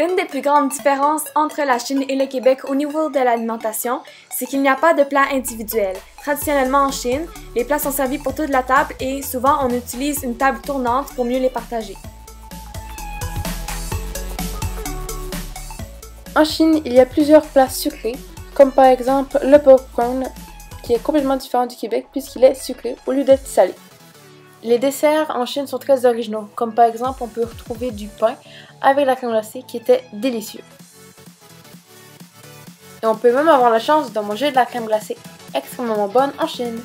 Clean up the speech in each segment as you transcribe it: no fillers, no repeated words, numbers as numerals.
Une des plus grandes différences entre la Chine et le Québec au niveau de l'alimentation, c'est qu'il n'y a pas de plats individuels. Traditionnellement en Chine, les plats sont servis pour toute la table et souvent on utilise une table tournante pour mieux les partager. En Chine, il y a plusieurs plats sucrés, comme par exemple le popcorn, qui est complètement différent du Québec puisqu'il est sucré au lieu d'être salé. Les desserts en Chine sont très originaux, comme par exemple on peut retrouver du pain avec la crème glacée qui était délicieux. Et on peut même avoir la chance de manger de la crème glacée extrêmement bonne en Chine.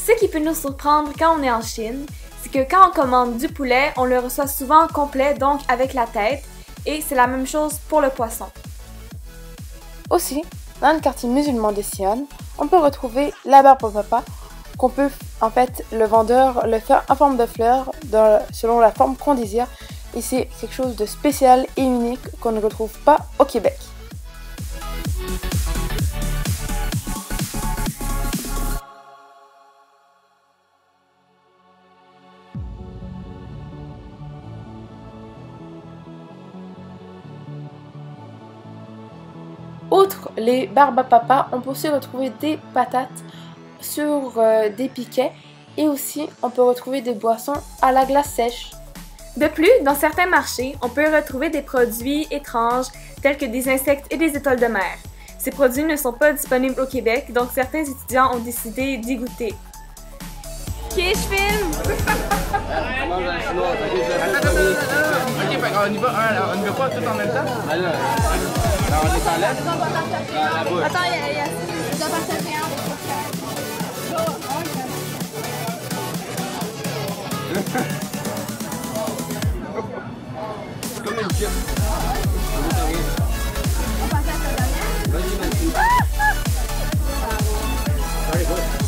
Ce qui peut nous surprendre quand on est en Chine, c'est que quand on commande du poulet, on le reçoit souvent complet, donc avec la tête, et c'est la même chose pour le poisson. Aussi, dans le quartier musulman de Xi'an, on peut retrouver la barbe au papa, qu'on peut, en fait, le vendeur le faire en forme de fleurs, selon la forme qu'on désire, et c'est quelque chose de spécial et unique qu'on ne retrouve pas au Québec. Outre les barbes à papa, on peut aussi retrouver des patates sur des piquets et aussi on peut retrouver des boissons à la glace sèche. De plus, dans certains marchés, on peut retrouver des produits étranges tels que des insectes et des étoiles de mer. Ces produits ne sont pas disponibles au Québec, donc certains étudiants ont décidé d'y goûter. Ok, je filme! Ok, on y va pas tout en même temps? Alors on les enlève dans la bouche. Attends, je dois passer le rien. C'est comme une chip. On passe à la dernière. Vas-y, vas-y. Allez, vas-y.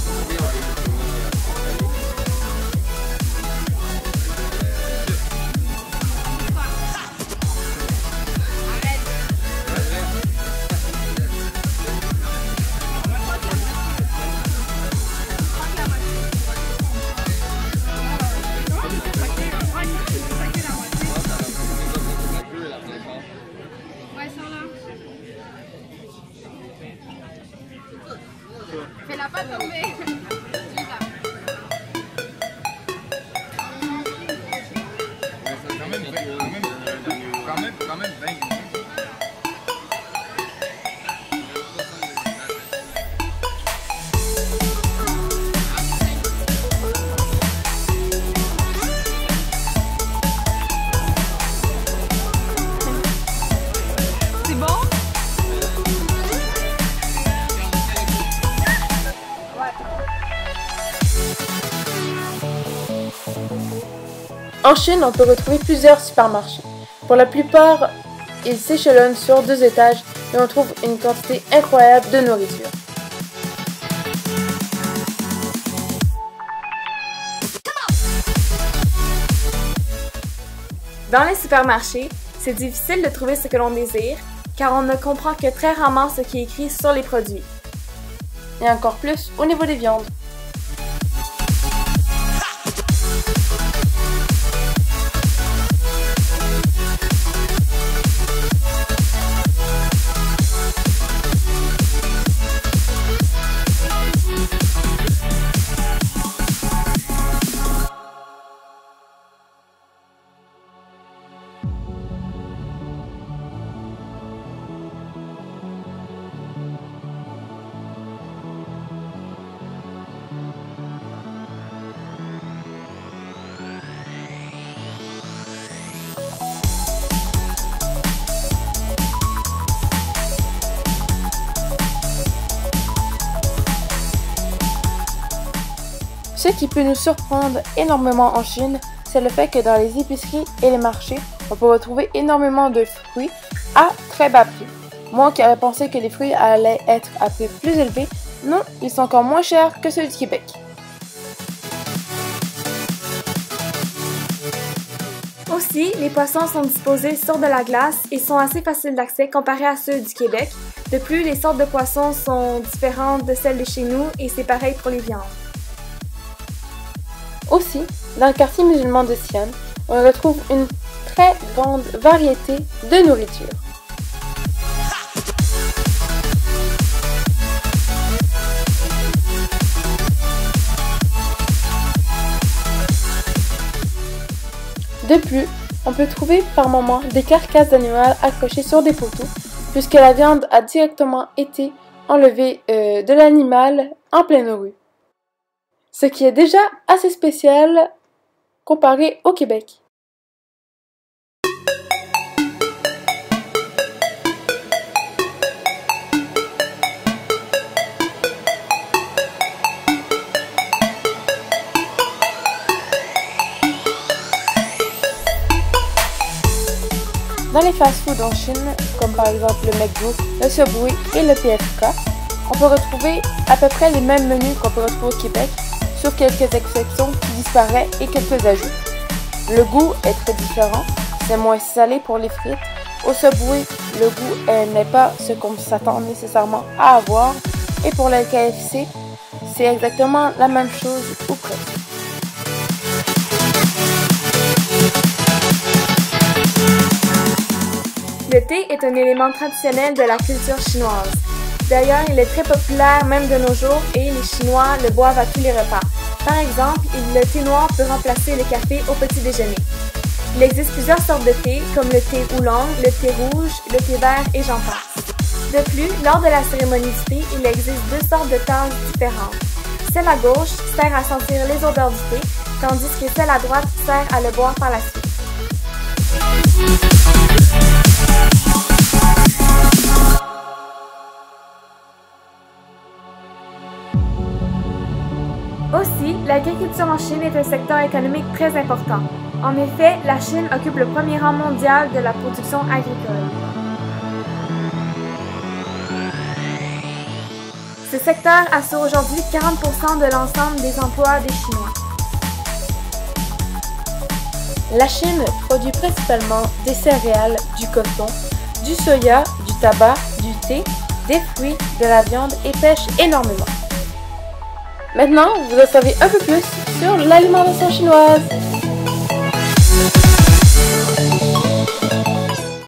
Fais-la pas tomber. Quand même 20 minutes. C'est bon? En Chine, on peut retrouver plusieurs supermarchés. Pour la plupart, ils s'échelonnent sur 2 étages et on trouve une quantité incroyable de nourriture. Dans les supermarchés, c'est difficile de trouver ce que l'on désire, car on ne comprend que très rarement ce qui est écrit sur les produits. Et encore plus au niveau des viandes. Ce qui peut nous surprendre énormément en Chine, c'est le fait que dans les épiceries et les marchés, on peut retrouver énormément de fruits à très bas prix. Moi qui avais pensé que les fruits allaient être à prix plus élevé, non, ils sont encore moins chers que ceux du Québec. Aussi, les poissons sont disposés sur de la glace et sont assez faciles d'accès comparés à ceux du Québec. De plus, les sortes de poissons sont différentes de celles de chez nous et c'est pareil pour les viandes. Aussi, dans le quartier musulman de Xi'an, on retrouve une très grande variété de nourriture. De plus, on peut trouver par moments des carcasses d'animaux accrochées sur des poteaux, puisque la viande a directement été enlevée de l'animal en pleine rue. Ce qui est déjà assez spécial comparé au Québec. Dans les fast-foods en Chine, comme par exemple le McDo, le Subway et le PFK, on peut retrouver à peu près les mêmes menus qu'on peut retrouver au Québec, sauf quelques exceptions qui disparaissent et quelques ajouts. Le goût est très différent, c'est moins salé pour les frites. Au Subway, le goût n'est pas ce qu'on s'attend nécessairement à avoir, et pour le KFC, c'est exactement la même chose ou presque. Le thé est un élément traditionnel de la culture chinoise. D'ailleurs, il est très populaire même de nos jours et les Chinois le boivent à tous les repas. Par exemple, le thé noir peut remplacer le café au petit déjeuner. Il existe plusieurs sortes de thé, comme le thé oolong, le thé rouge, le thé vert et j'en passe. De plus, lors de la cérémonie du thé, il existe deux sortes de tasses différentes. Celle à gauche sert à sentir les odeurs du thé, tandis que celle à droite sert à le boire par la suite. Aussi, l'agriculture en Chine est un secteur économique très important. En effet, la Chine occupe le premier rang mondial de la production agricole. Ce secteur assure aujourd'hui 40% de l'ensemble des emplois des Chinois. La Chine produit principalement des céréales, du coton, du soya, du tabac, du thé, des fruits, de la viande et pêche énormément. Maintenant, vous en savez un peu plus sur l'alimentation chinoise.